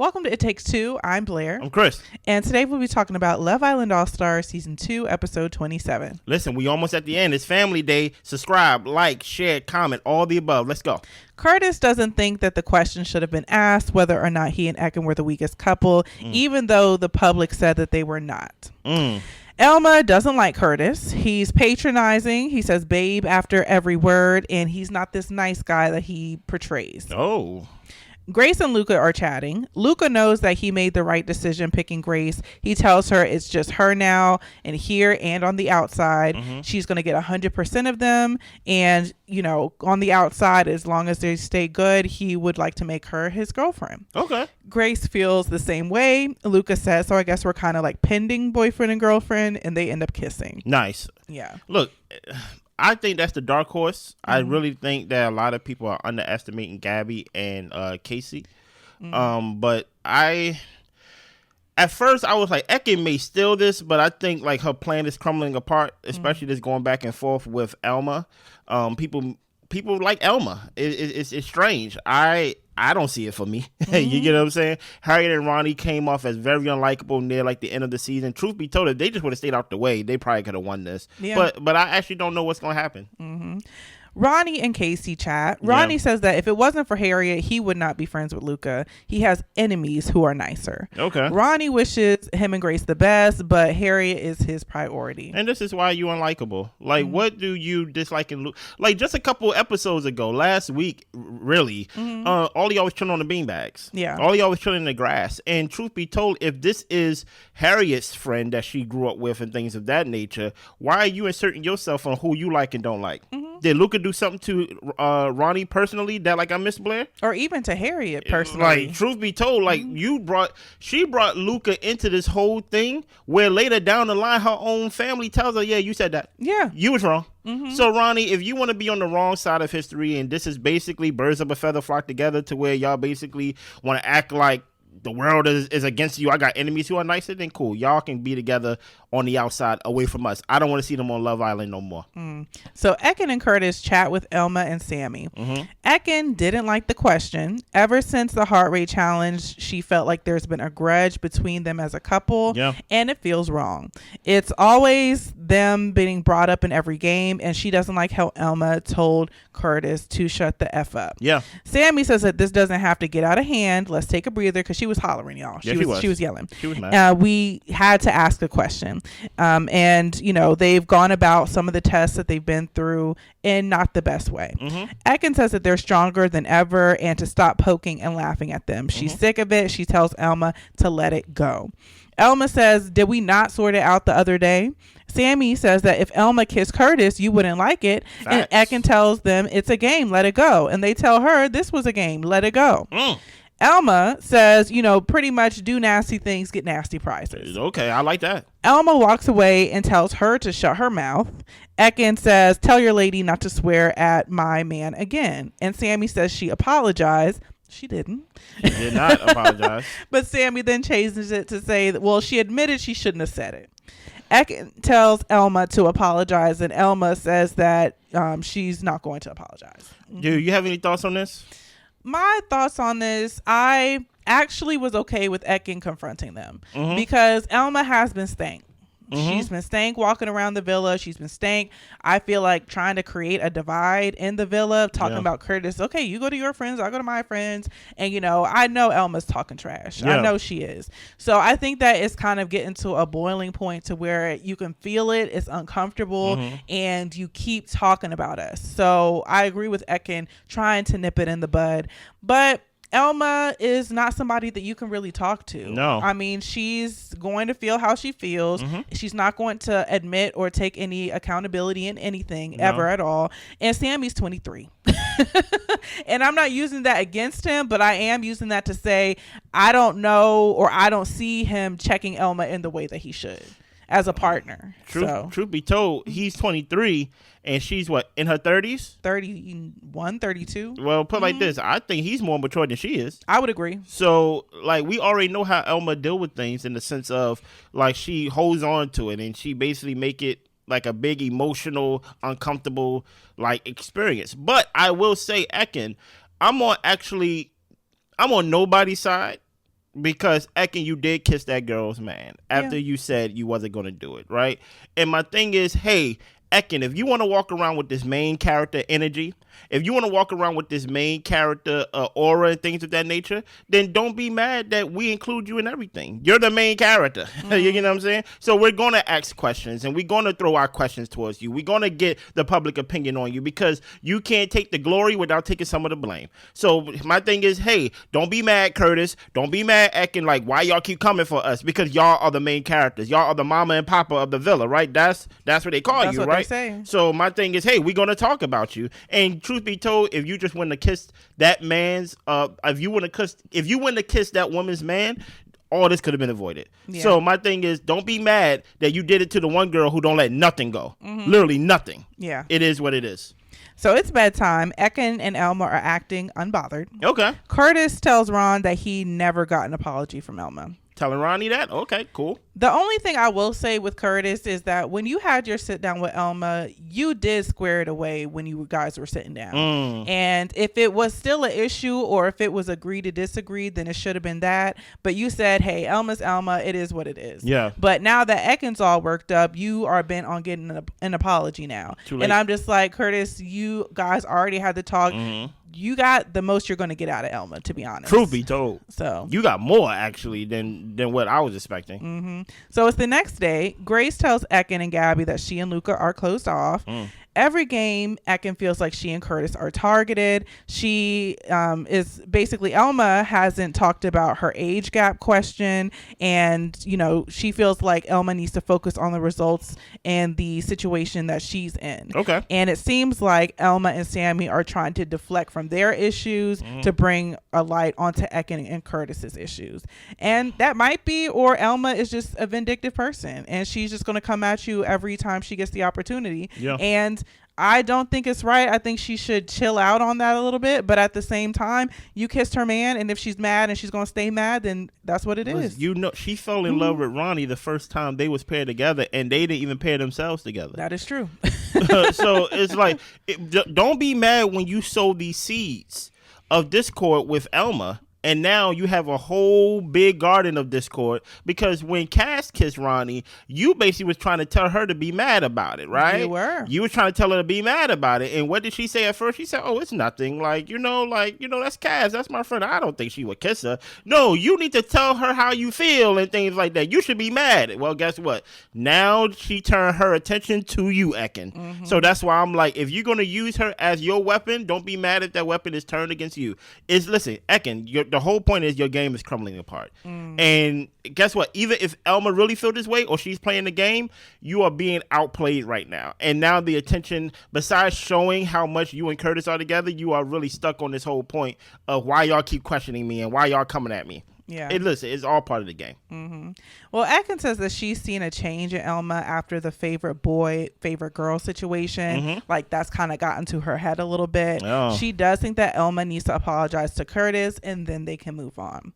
Welcome to It Takes Two. I'm Blair. I'm Chris. And today we'll be talking about Love Island All-Stars Season 2, Episode 27. Listen, we almost at the end. It's Family Day. Subscribe, like, share, comment, all the above. Let's go. Curtis doesn't think that the question should have been asked whether or not he and Ekin were the weakest couple, even though the public said that they were not. Elma doesn't like Curtis. He's patronizing. He says babe after every word, and he's not this nice guy that he portrays. Oh. Grace and Luca are chatting. Luca knows that he made the right decision picking Grace. He tells her it's just her now, and here and on the outside. She's going to get 100% of them. And, you know, on the outside, as long as they stay good, he would like to make her his girlfriend. Okay. Grace feels the same way. Luca says, so I guess we're kind of like pending boyfriend and girlfriend, and they end up kissing. Nice. Yeah. Look, I think that's the dark horse. I really think that a lot of people are underestimating Gabby and Casey. But at first I was like, Ekin may steal this, but I think like her plan is crumbling apart, especially this going back and forth with Elma. People like Elma. It's strange. I don't see it for me. You get what I'm saying? Harriet and Ronnie came off as very unlikable near like the end of the season. Truth be told, if they just would have stayed out the way, they probably could have won this. Yeah. But I actually don't know what's going to happen. Ronnie and Casey chat. Ronnie says that if it wasn't for Harriet, he would not be friends with Luca. He has enemies who are nicer. Okay. Ronnie wishes him and Grace the best, but Harriet is his priority. And this is why you unlikable. Like, what do you dislike in Luca? Like, just a couple episodes ago, last week, really, all y'all was chilling on the beanbags. Yeah. All y'all was chilling in the grass. And truth be told, if this is Harriet's friend that she grew up with and things of that nature, why are you inserting yourself on who you like and don't like? Did Luca do something to Ronnie personally that like I miss Blair? Or even to Harriet personally? Like, truth be told, like she brought Luca into this whole thing where later down the line her own family tells her, yeah, you said that. Yeah. You was wrong. So Ronnie, if you want to be on the wrong side of history and this is basically birds of a feather flock together to where y'all basically want to act like the world is against you, I got enemies who are nicer, then cool. Y'all can be together on the outside away from us. I don't want to see them on Love Island no more. So Ekin and Curtis chat with Elma and Sammy. Ekin didn't like the question. Ever since the heart rate challenge, she felt like there's been a grudge between them as a couple, and it feels wrong. It's always them being brought up in every game, and she doesn't like how Elma told Curtis to shut the F up. Sammy says that this doesn't have to get out of hand. Let's take a breather, because she was hollering, y'all. She was yelling. She was mad. We had to ask a question. And, you know, they've gone about some of the tests that they've been through in not the best way. Ekin says that they're stronger than ever and to stop poking and laughing at them. She's sick of it. She tells Elma to let it go. Elma says, did we not sort it out the other day? Sammy says that if Elma kissed Curtis, you wouldn't like it. Facts. And Ekin tells them it's a game, let it go. And they tell her this was a game, let it go. Elma says, you know, pretty much do nasty things, get nasty prizes. Okay, I like that. Elma walks away and tells her to shut her mouth. Ekin says, tell your lady not to swear at my man again. And Sammy says she apologized. She didn't. She did not apologize. But Sammy then changes it to say that, well, she admitted she shouldn't have said it. Ekin tells Elma to apologize, and Elma says that she's not going to apologize. Do you have any thoughts on this? My thoughts on this, I actually was okay with Ekin confronting them because Elma has been stank. She's been stank walking around the villa. She's been stank. I feel like trying to create a divide in the villa, talking about Curtis. Okay, you go to your friends, I go to my friends. And, you know, I know Elma's talking trash. I know she is. So I think that it's kind of getting to a boiling point to where you can feel it. It's uncomfortable and you keep talking about us. So I agree with Ekin trying to nip it in the bud. But Elma is not somebody that you can really talk to. No. I mean, she's going to feel how she feels. She's not going to admit or take any accountability in anything ever at all. And Sammy's 23. And I'm not using that against him, but I am using that to say I don't know or I don't see him checking Elma in the way that he should as a partner. Truth be told, he's 23 and she's what, in her 30s? 31, 32. Well, put like this, I think he's more mature than she is. I would agree. So, like, we already know how Elma deal with things in the sense of, like, she holds on to it and she basically make it like a big emotional, uncomfortable, like, experience. But I will say, Ekin, I'm on nobody's side. because Ekin, you did kiss that girl's man after you said you wasn't going to do it, right? And my thing is, hey, Ekin, if you want to walk around with this main character energy, if you want to walk around with this main character aura and things of that nature, then don't be mad that we include you in everything. You're the main character. You know what I'm saying? So we're going to ask questions, and we're going to throw our questions towards you. We're going to get the public opinion on you, because you can't take the glory without taking some of the blame. So my thing is, hey, don't be mad, Curtis. Don't be mad, Ekin. Like, why y'all keep coming for us? Because y'all are the main characters. Y'all are the mama and papa of the villa, right? That's what they call you, right? So my thing is, hey, we're gonna talk about you. And truth be told, if you just wouldn't have kissed that man's, if you wouldn't have kissed that woman's man, all this could have been avoided. Yeah. So my thing is, don't be mad that you did it to the one girl who don't let nothing go. Literally nothing. Yeah, it is what it is. So it's bedtime. Ekin and Elma are acting unbothered. Okay. Curtis tells Ron that he never got an apology from Elma. Telling Ronnie that? Okay, cool. The only thing I will say with Curtis is that when you had your sit down with Elma, you did square it away when you guys were sitting down. And if it was still an issue, or if it was agree to disagree, then it should have been that. But you said, hey, Elma's Elma. It is what it is. Yeah. But now that Ekin's all worked up, you are bent on getting an apology now. Too late. And I'm just like, Curtis, you guys already had the talk. You got the most you're going to get out of Elma, to be honest. Truth be told. So you got more, actually, than what I was expecting. So it's the next day. Grace tells Ekin and Gabby that she and Luca are closed off. Every game, Ekin feels like she and Curtis are targeted. She is basically, Elma hasn't talked about her age gap question. And, you know, she feels like Elma needs to focus on the results and the situation that she's in. Okay. And it seems like Elma and Sammy are trying to deflect from their issues to bring a light onto Ekin and Curtis's issues. And that might be, or Elma is just a vindictive person and she's just going to come at you every time she gets the opportunity. Yeah. And I don't think it's right. I think she should chill out on that a little bit. But at the same time, you kissed her man, and if she's mad and she's going to stay mad, then that's what it is. You know, she fell in love with Ronnie the first time they was paired together, and they didn't even pair themselves together. That is true. So it's like, don't be mad when you sow these seeds of discord with Elma. And now you have a whole big garden of discord, because when Cass kissed Ronnie, you basically was trying to tell her to be mad about it, right? You were. You were trying to tell her to be mad about it. And what did she say at first? She said, oh, it's nothing. Like, that's Cass. That's my friend. I don't think she would kiss her. No, you need to tell her how you feel and things like that. You should be mad. Well, guess what? Now she turned her attention to you, Ekin. So that's why I'm like, if you're going to use her as your weapon, don't be mad if that weapon is turned against you. Listen, Ekin, the whole point is your game is crumbling apart. And guess what? Even if Elma really feels this way or she's playing the game, you are being outplayed right now. And now the attention, besides showing how much you and Curtis are together, you are really stuck on this whole point of why y'all keep questioning me and why y'all coming at me. Yeah. Listen, it's all part of the game. Well, Ekin says that she's seen a change in Elma after the favorite boy, favorite girl situation. Like, that's kind of gotten to her head a little bit. She does think that Elma needs to apologize to Curtis, and then they can move on.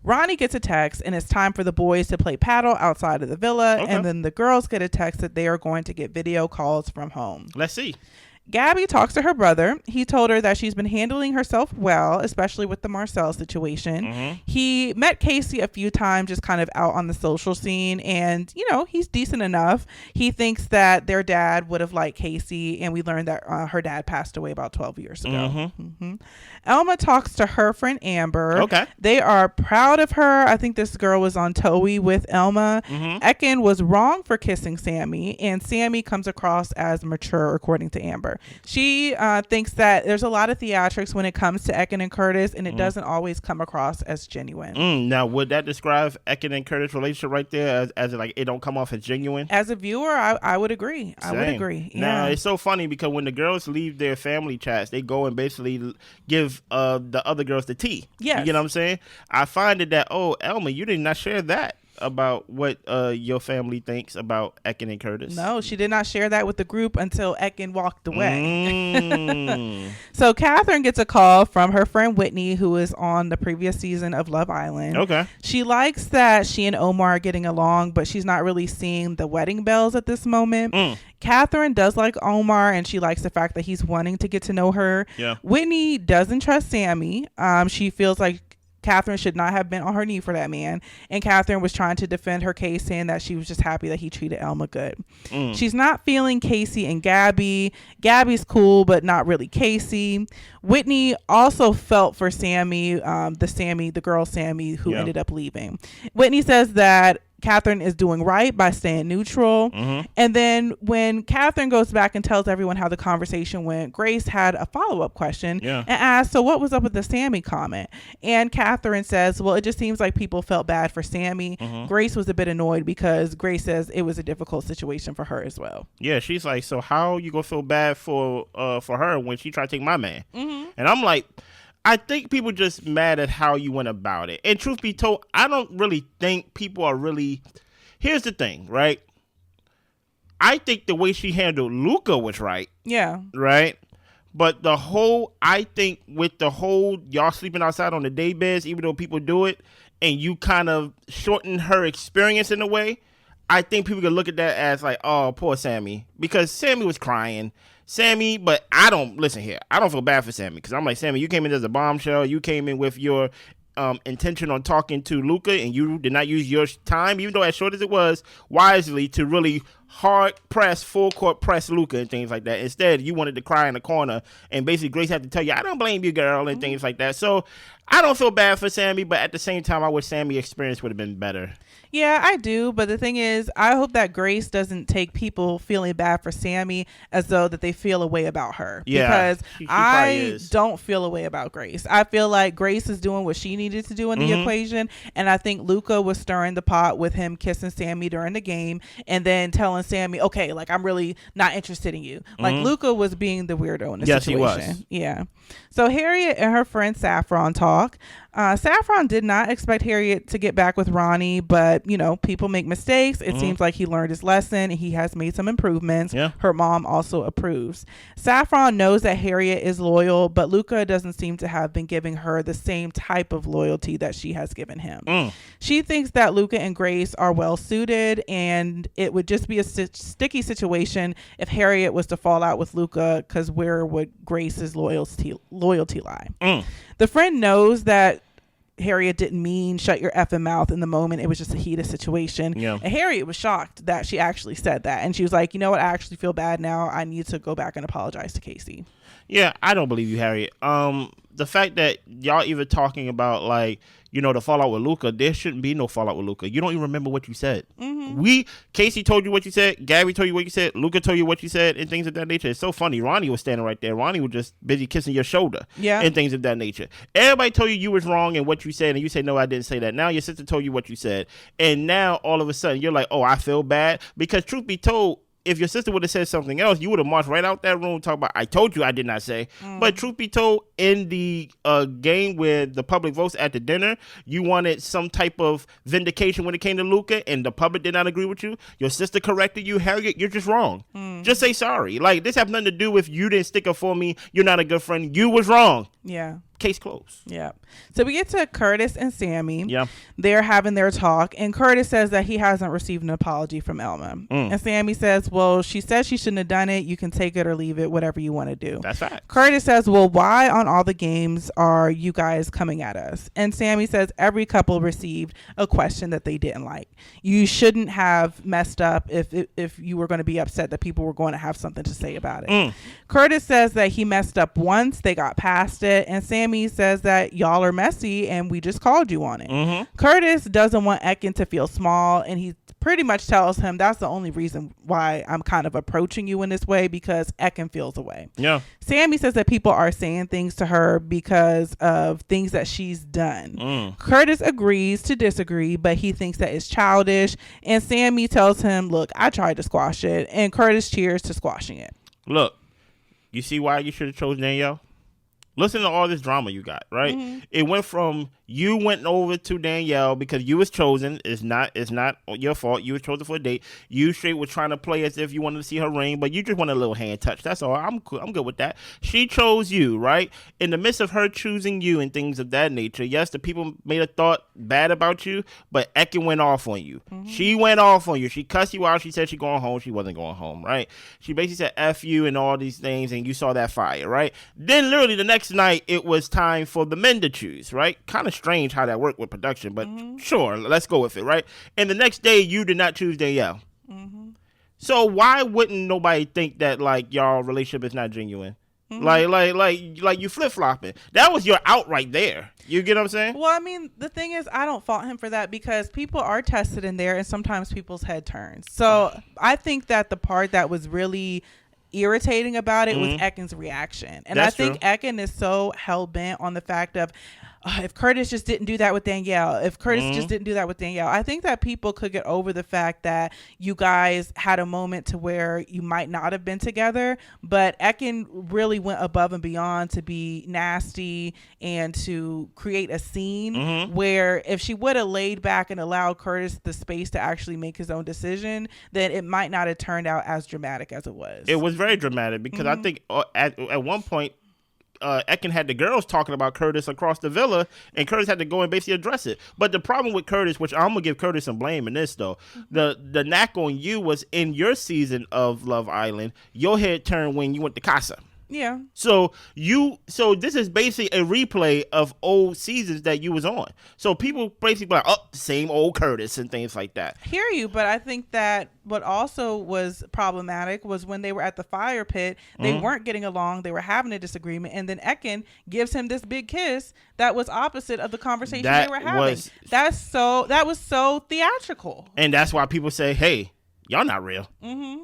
Ronnie gets a text, and it's time for the boys to play paddle outside of the villa. And then the girls get a text that they are going to get video calls from home. Let's see. Gabby talks to her brother. He told her that she's been handling herself well, especially with the Marcel situation. He met Casey a few times, just kind of out on the social scene, and, you know, he's decent enough. He thinks that their dad would have liked Casey, and we learned that her dad passed away about 12 years ago. Elma talks to her friend Amber. Okay. They are proud of her. I think this girl was on Toei with Elma. Ekin was wrong for kissing Sammy, and Sammy comes across as mature, according to Amber. She thinks that there's a lot of theatrics when it comes to Ekin and Curtis, and it doesn't always come across as genuine. Now, would that describe Ekin and Curtis' relationship right there as like it don't come off as genuine? As a viewer, I would agree. Same. I would agree. Yeah. Now, it's so funny because when the girls leave their family chats, they go and basically give the other girls the tea. Yes. You know what I'm saying? I find it that, oh, Elma, you did not share that about what your family thinks about Ekin and Curtis. No, she did not share that with the group until Ekin walked away. So Catherine gets a call from her friend Whitney, who is on the previous season of Love Island. Okay. She likes that she and Omar are getting along, but she's not really seeing the wedding bells at this moment. Catherine does like Omar, and she likes the fact that he's wanting to get to know her. Yeah. Whitney doesn't trust Sammy. She feels like Catherine should not have been on her knee for that man. And Catherine was trying to defend her case, saying that she was just happy that he treated Elma good. She's not feeling Casey and Gabby. Gabby's cool, but not really Casey. Whitney also felt for Sammy, the girl Sammy, who ended up leaving. Whitney says that Catherine is doing right by staying neutral. And then when Catherine goes back and tells everyone how the conversation went, Grace had a follow-up question and asked, so what was up with the Sammy comment? And Catherine says, well, it just seems like people felt bad for Sammy. Grace was a bit annoyed because Grace says it was a difficult situation for her as well. Yeah, she's like, so how you gonna feel bad for her when she tried to take my man? And I'm like, I think people just mad at how you went about it. And truth be told, I don't really think people are really... Here's the thing, right? I think the way she handled Luca was right. Yeah. Right? But I think with the whole y'all sleeping outside on the day beds, even though people do it, and you kind of shorten her experience in a way, I think people can look at that as like, oh, poor Sammy. Because Sammy was crying. But I don't feel bad for Sammy because I'm like, Sammy, you came in as a bombshell. You came in with your intention on talking to Luca, and you did not use your time, even though as short as it was, wisely to really full court press Luca and things like that. Instead, you wanted to cry in the corner, and basically Grace had to tell you, I don't blame you, girl, and things like that. So I don't feel bad for Sammy, but at the same time, I wish Sammy's experience would have been better. Yeah, I do. But the thing is, I hope that Grace doesn't take people feeling bad for Sammy as though that they feel a way about her. Yeah, because she I don't feel a way about Grace. I feel like Grace is doing what she needed to do in the equation. And I think Luca was stirring the pot with him kissing Sammy during the game and then telling Sammy, okay, like, I'm really not interested in you. Like, Luca was being the weirdo in the situation. He was. Yeah. So Harriet and her friend Saffron talk. Saffron did not expect Harriet to get back with Ronnie, but people make mistakes. It seems like he learned his lesson and he has made some improvements. Her mom also approves. Saffron knows that Harriet is loyal, but Luca doesn't seem to have been giving her the same type of loyalty that she has given him. She thinks that Luca and Grace are well suited, and it would just be a sticky situation if Harriet was to fall out with Luca, because where would Grace's loyalty lie? The friend knows that Harriet didn't mean shut your effing mouth in the moment. It was just a heated situation. And Harriet was shocked that she actually said that. And she was like, you know what? I actually feel bad now. I need to go back and apologize to Casey. Yeah, I don't believe you, Harriet. The fact that y'all even talking about, like, the fallout with Luca, there shouldn't be no fallout with Luca. You don't even remember what you said. Casey told you what you said. Gabby told you what you said. Luca told you what you said, and things of that nature. It's so funny. Ronnie was standing right there. Ronnie was just busy kissing your shoulder. And things of that nature. Everybody told you was wrong in what you said, and you said, no, I didn't say that. Now your sister told you what you said. And now all of a sudden you're like, oh, I feel bad. Because truth be told, if your sister would have said something else, you would have marched right out that room talking about, I told you I did not say. But truth be told, in the game where the public votes at the dinner, you wanted some type of vindication when it came to Luca, and the public did not agree with you. Your sister corrected you. Harriet, you're just wrong. Just say sorry. Like, this has nothing to do with you didn't stick up for me. You're not a good friend. You was wrong. Yeah. Case closed. Yeah. So we get to Curtis and Sammy. Yeah. They're having their talk, and Curtis says that he hasn't received an apology from Elma. And Sammy says, well, she said she shouldn't have done it. You can take it or leave it, whatever you want to do. That's right. Curtis says, well, why on all the games are you guys coming at us? And Sammy says every couple received a question that they didn't like. You shouldn't have messed up if you were going to be upset that people were going to have something to say about it. Curtis says that he messed up once, they got past it, and Sammy says that y'all are messy and we just called you on it. Curtis doesn't want Ekin to feel small, and he pretty much tells him that's the only reason why I'm kind of approaching you in this way, because Ekin feels away. Sammy says that people are saying things to her because of things that she's done. Curtis agrees to disagree, but he thinks that it's childish, and Sammy tells him, look, I tried to squash it, and Curtis cheers to squashing it. Look, you see why you should have chosen Danielle? Listen to all this drama you got, right? It went from you went over to Danielle because you was chosen. It's not your fault. You was chosen for a date. You straight was trying to play as if you wanted to see her ring, but you just want a little hand touch. That's all. I'm good with that. She chose you, right? In the midst of her choosing you and things of that nature, yes, the people may have thought bad about you, but Ekin went off on you. She went off on you. She cussed you out. She said she going home. She wasn't going home, right? She basically said F you and all these things, and you saw that fire, right? Then literally the next night, it was time for the men to choose, right? Kind of strange how that worked with production, but sure, let's go with it, right? And the next day, you did not choose Danielle. So why wouldn't nobody think that, like, y'all relationship is not genuine? Like you flip-flopping. That was your out right there. You get what I'm saying? Well, I mean, the thing is, I don't fault him for that because people are tested in there and sometimes people's head turns. So I think that the part that was really irritating about it was Ekin's reaction. And I think Ekin is so hell-bent on the fact of, if Curtis just didn't do that with Danielle, I think that people could get over the fact that you guys had a moment to where you might not have been together, but Ekin really went above and beyond to be nasty and to create a scene where if she would have laid back and allowed Curtis the space to actually make his own decision, then it might not have turned out as dramatic as it was. It was very dramatic because I think at one point, Ekin had the girls talking about Curtis across the villa, and Curtis had to go and basically address it. But the problem with Curtis, which I'm gonna give Curtis some blame in this though, the knack on you was in your season of Love Island, your head turned when you went to Casa. Yeah. So this is basically a replay of old seasons that you was on. So people basically like, oh, same old Curtis and things like that. Hear you, but I think that what also was problematic was when they were at the fire pit, they weren't getting along, they were having a disagreement, and then Ekin gives him this big kiss that was opposite of the conversation they were having. That was so theatrical. And that's why people say, hey, y'all not real.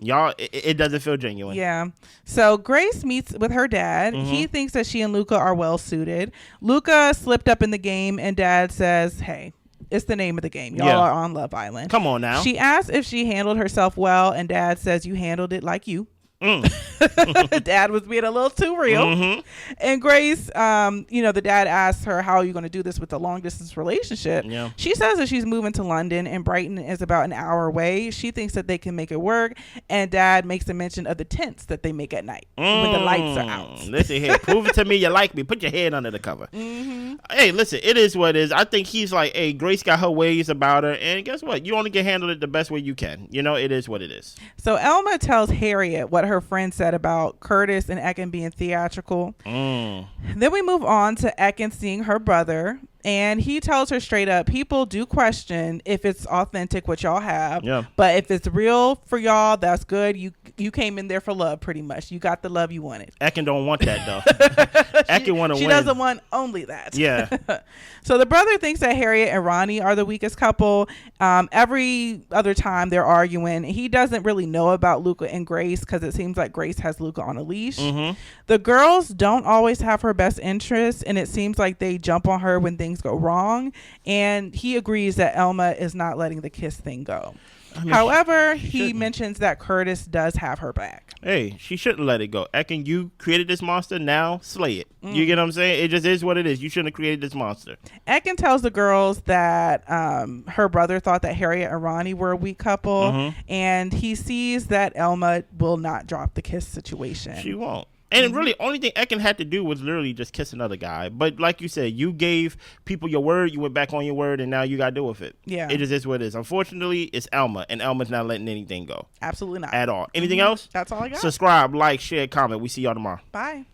Y'all, it doesn't feel genuine. Yeah. So Grace meets with her dad. He thinks that she and Luca are well suited. Luca slipped up in the game, and dad says, hey, it's the name of the game. Y'all are on Love Island. Come on now. She asks if she handled herself well, and dad says, you handled it like you. Dad was being a little too real. And Grace, the dad asks her, how are you going to do this with the long distance relationship? She says that she's moving to London and Brighton is about an hour away. She thinks that they can make it work, and dad makes a mention of the tents that they make at night when the lights are out. Listen here, prove it to me you like me. Put your head under the cover. Hey, listen, it is what it is. I think he's like, hey, Grace got her ways about her, and guess what, you only can handle it the best way you can. It is what it is. So Elma tells Harriet what her friend said about Curtis and Ekin being theatrical. Then we move on to Ekin seeing her brother, and he tells her straight up, people do question if it's authentic what y'all have, but if it's real for y'all, that's good. You came in there for love, pretty much. You got the love you wanted. Ekin don't want that though. Ekin want to win. She doesn't want only that. Yeah. So the brother thinks that Harriet and Ronnie are the weakest couple. Every other time they're arguing, he doesn't really know about Luca and Grace because it seems like Grace has Luca on a leash. The girls don't always have her best interest, and it seems like they jump on her when things go wrong. And he agrees that Elma is not letting the kiss thing go. However, he mentions that Curtis does have her back. Hey, she shouldn't let it go. Ekin, you created this monster, now slay it. You get what I'm saying? It just is what it is. You shouldn't have created this monster. Ekin tells the girls that her brother thought that Harriet and Ronnie were a weak couple, and he sees that Elma will not drop the kiss situation. She won't. And really, only thing Ekin had to do was literally just kiss another guy. But like you said, you gave people your word, you went back on your word, and now you got to deal with it. Yeah. It just is what it is. Unfortunately, it's Elma, and Elma's not letting anything go. Absolutely not. At all. Anything else? That's all I got. Subscribe, like, share, comment. We see y'all tomorrow. Bye.